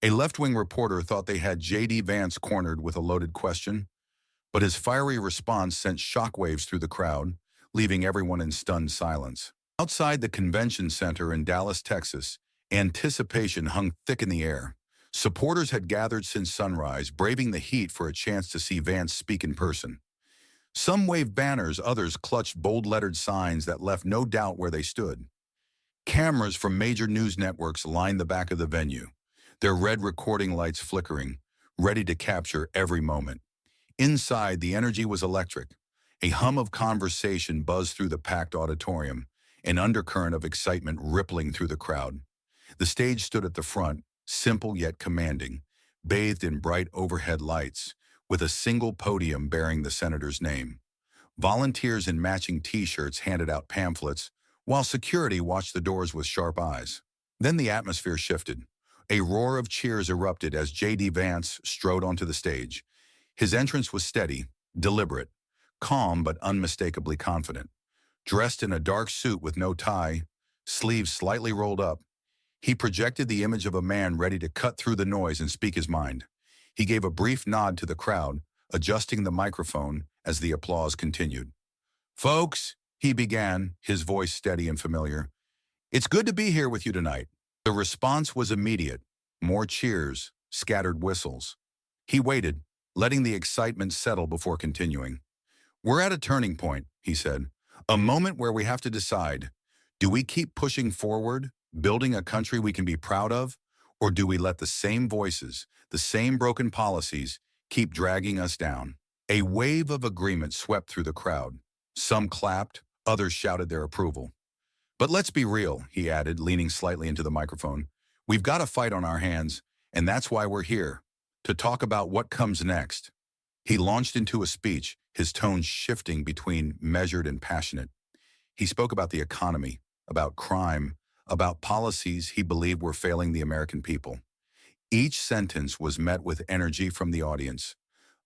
A left-wing reporter thought they had JD Vance cornered with a loaded question, but his fiery response sent shockwaves through the crowd, leaving everyone in stunned silence. Outside the convention center in Dallas, Texas, anticipation hung thick in the air. Supporters had gathered since sunrise, braving the heat for a chance to see Vance speak in person. Some waved banners, others clutched bold-lettered signs that left no doubt where they stood. Cameras from major news networks lined the back of the venue, their red recording lights flickering, ready to capture every moment. Inside, the energy was electric. A hum of conversation buzzed through the packed auditorium, an undercurrent of excitement rippling through the crowd. The stage stood at the front, simple yet commanding, bathed in bright overhead lights, with a single podium bearing the senator's name. Volunteers in matching T-shirts handed out pamphlets, while security watched the doors with sharp eyes. Then the atmosphere shifted. A roar of cheers erupted as JD Vance strode onto the stage. His entrance was steady, deliberate, calm but unmistakably confident. Dressed in a dark suit with no tie, sleeves slightly rolled up, he projected the image of a man ready to cut through the noise and speak his mind. He gave a brief nod to the crowd, adjusting the microphone as the applause continued. "Folks," he began, his voice steady and familiar, "it's good to be here with you tonight." The response was immediate. More cheers, scattered whistles. He waited, letting the excitement settle before continuing. "We're at a turning point," he said. "A moment where we have to decide. Do we keep pushing forward, building a country we can be proud of, or do we let the same voices, the same broken policies, keep dragging us down?" A wave of agreement swept through the crowd. Some clapped, others shouted their approval. "But let's be real," he added, leaning slightly into the microphone. "We've got a fight on our hands, and that's why we're here, to talk about what comes next." He launched into a speech, his tone shifting between measured and passionate. He spoke about the economy, about crime, about policies he believed were failing the American people. Each sentence was met with energy from the audience.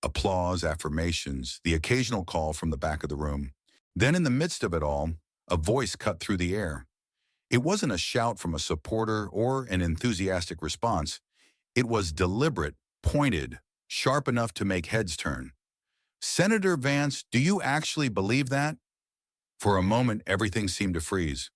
Applause, affirmations, the occasional call from the back of the room. Then in the midst of it all, a voice cut through the air. It wasn't a shout from a supporter or an enthusiastic response. It was deliberate, pointed, sharp enough to make heads turn. "Senator Vance, do you actually believe that?" For a moment, everything seemed to freeze.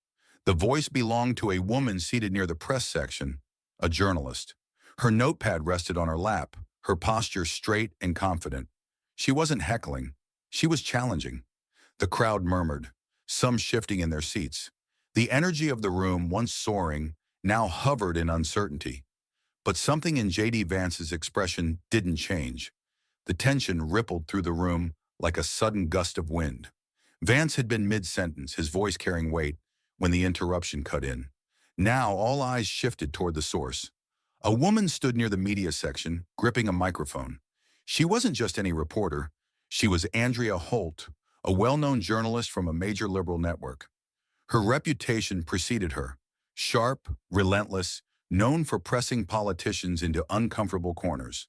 The voice belonged to a woman seated near the press section, a journalist. Her notepad rested on her lap, her posture straight and confident. She wasn't heckling. She was challenging. The crowd murmured, some shifting in their seats. The energy of the room, once soaring, now hovered in uncertainty. But something in JD Vance's expression didn't change. The tension rippled through the room like a sudden gust of wind. Vance had been mid-sentence, his voice carrying weight, when the interruption cut in. Now all eyes shifted toward the source. A woman stood near the media section, gripping a microphone. She wasn't just any reporter. She was Andrea Holt, a well-known journalist from a major liberal network. Her reputation preceded her. Sharp, relentless, known for pressing politicians into uncomfortable corners.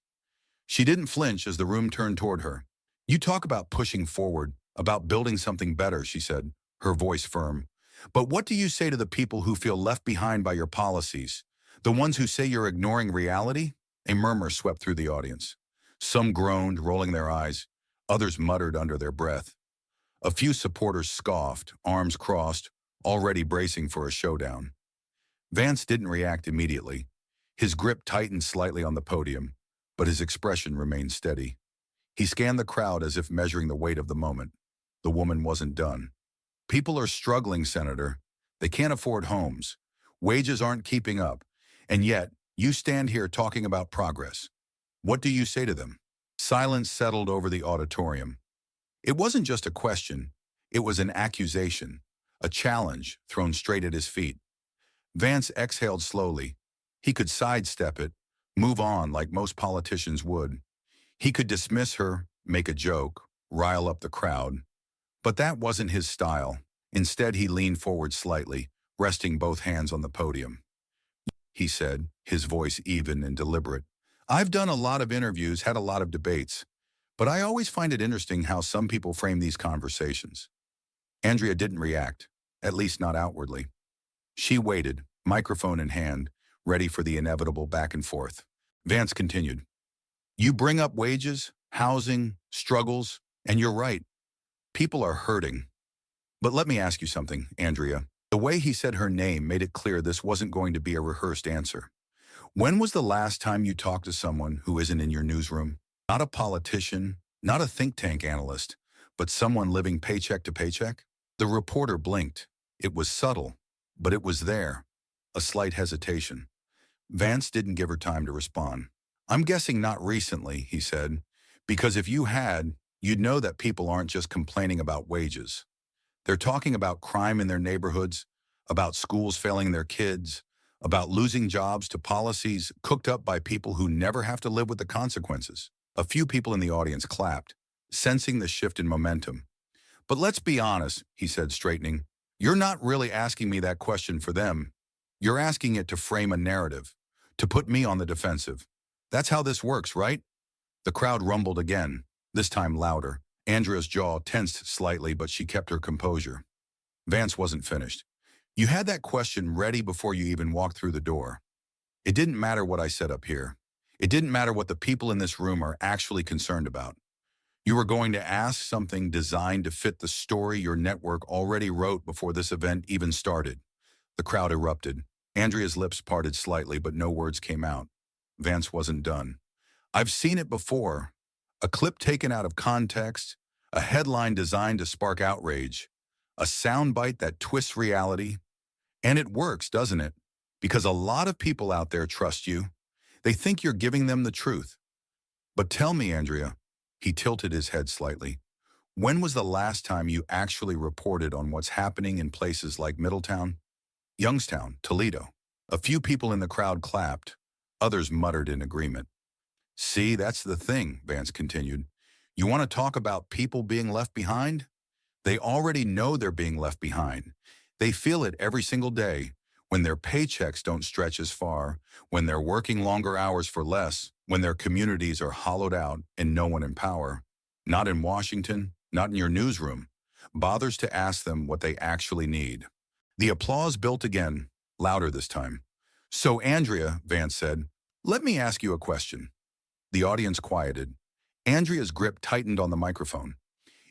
She didn't flinch as the room turned toward her. "You talk about pushing forward, about building something better," she said, her voice firm. "But what do you say to the people who feel left behind by your policies? The ones who say you're ignoring reality?" A murmur swept through the audience. Some groaned, rolling their eyes. Others muttered under their breath. A few supporters scoffed, arms crossed, already bracing for a showdown. Vance didn't react immediately. His grip tightened slightly on the podium, but his expression remained steady. He scanned the crowd as if measuring the weight of the moment. The woman wasn't done. "People are struggling, Senator. They can't afford homes. Wages aren't keeping up. And yet, you stand here talking about progress. What do you say to them?" Silence settled over the auditorium. It wasn't just a question. It was an accusation, a challenge thrown straight at his feet. Vance exhaled slowly. He could sidestep it, move on like most politicians would. He could dismiss her, make a joke, rile up the crowd. But that wasn't his style. Instead, he leaned forward slightly, resting both hands on the podium. He said, his voice even and deliberate, "I've done a lot of interviews, had a lot of debates, but I always find it interesting how some people frame these conversations." Andrea didn't react, at least not outwardly. She waited, microphone in hand, ready for the inevitable back and forth. Vance continued, "You bring up wages, housing, struggles, and you're right. People are hurting. But let me ask you something, Andrea." The way he said her name made it clear this wasn't going to be a rehearsed answer. When was the last time you talked to someone who isn't in your newsroom? Not a politician, not a think tank analyst, but someone living paycheck to paycheck? The reporter blinked. It was subtle, but it was there. A slight hesitation. Vance didn't give her time to respond. "I'm guessing not recently," he said, "because if you had, you'd know that people aren't just complaining about wages. They're talking about crime in their neighborhoods, about schools failing their kids, about losing jobs to policies cooked up by people who never have to live with the consequences." A few people in the audience clapped, sensing the shift in momentum. "But let's be honest," he said, straightening. "You're not really asking me that question for them. You're asking it to frame a narrative, to put me on the defensive. That's how this works, right?" The crowd rumbled again, this time louder. Andrea's jaw tensed slightly, but she kept her composure. Vance wasn't finished. "You had that question ready before you even walked through the door. It didn't matter what I said up here. It didn't matter what the people in this room are actually concerned about. You were going to ask something designed to fit the story your network already wrote before this event even started." The crowd erupted. Andrea's lips parted slightly, but no words came out. Vance wasn't done. "I've seen it before. A clip taken out of context, a headline designed to spark outrage, a soundbite that twists reality. And it works, doesn't it? Because a lot of people out there trust you. They think you're giving them the truth. But tell me, Andrea," he tilted his head slightly, "when was the last time you actually reported on what's happening in places like Middletown, Youngstown, Toledo?" A few people in the crowd clapped. Others muttered in agreement. "See, that's the thing," Vance continued. "You want to talk about people being left behind? They already know they're being left behind. They feel it every single day, when their paychecks don't stretch as far, when they're working longer hours for less, when their communities are hollowed out and no one in power, not in Washington, not in your newsroom, bothers to ask them what they actually need." The applause built again, louder this time. "So, Andrea," Vance said, "let me ask you a question." The audience quieted. Andrea's grip tightened on the microphone.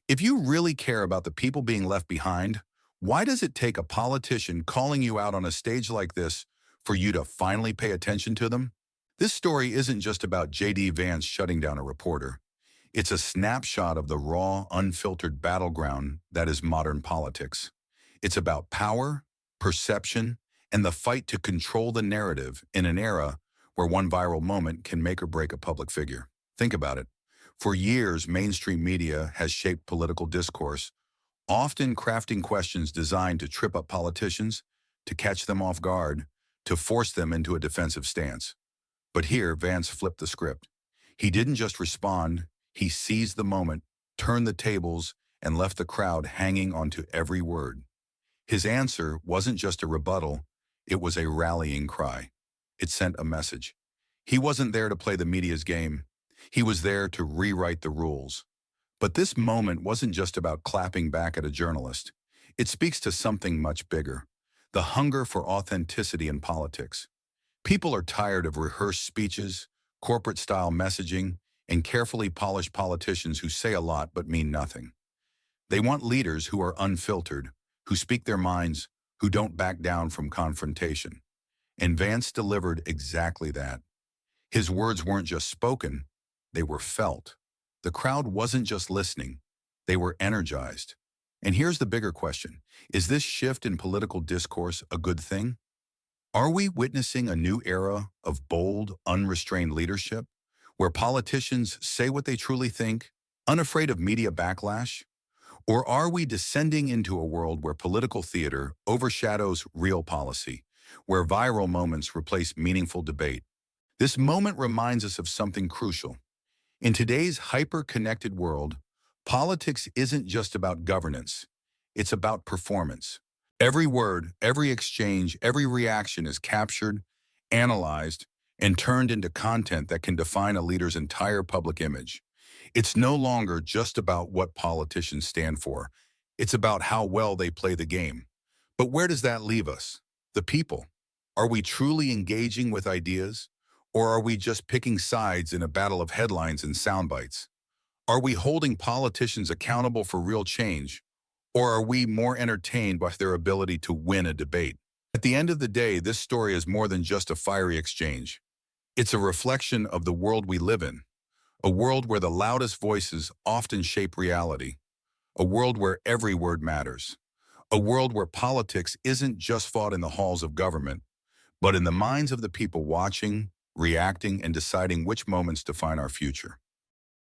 "If you really care about the people being left behind, why does it take a politician calling you out on a stage like this for you to finally pay attention to them?" This story isn't just about JD Vance shutting down a reporter. It's a snapshot of the raw, unfiltered battleground that is modern politics. It's about power, perception, and the fight to control the narrative in an era where one viral moment can make or break a public figure. Think about it. For years, mainstream media has shaped political discourse, often crafting questions designed to trip up politicians, to catch them off guard, to force them into a defensive stance. But here, Vance flipped the script. He didn't just respond, he seized the moment, turned the tables, and left the crowd hanging onto every word. His answer wasn't just a rebuttal, it was a rallying cry. It sent a message. He wasn't there to play the media's game. He was there to rewrite the rules. But this moment wasn't just about clapping back at a journalist. It speaks to something much bigger: the hunger for authenticity in politics. People are tired of rehearsed speeches, corporate-style messaging, and carefully polished politicians who say a lot but mean nothing. They want leaders who are unfiltered, who speak their minds, who don't back down from confrontation. And Vance delivered exactly that. His words weren't just spoken, they were felt. The crowd wasn't just listening, they were energized. And here's the bigger question: is this shift in political discourse a good thing? Are we witnessing a new era of bold, unrestrained leadership, where politicians say what they truly think, unafraid of media backlash? Or are we descending into a world where political theater overshadows real policy, where viral moments replace meaningful debate? This moment reminds us of something crucial. In today's hyper-connected world, politics isn't just about governance, it's about performance. Every word, every exchange, every reaction is captured, analyzed, and turned into content that can define a leader's entire public image. It's no longer just about what politicians stand for. It's about how well they play the game. But where does that leave us? The people. Are we truly engaging with ideas? Or are we just picking sides in a battle of headlines and sound bites? Are we holding politicians accountable for real change? Or are we more entertained by their ability to win a debate? At the end of the day, this story is more than just a fiery exchange. It's a reflection of the world we live in, a world where the loudest voices often shape reality, a world where every word matters, a world where politics isn't just fought in the halls of government, but in the minds of the people watching, reacting, and deciding which moments define our future.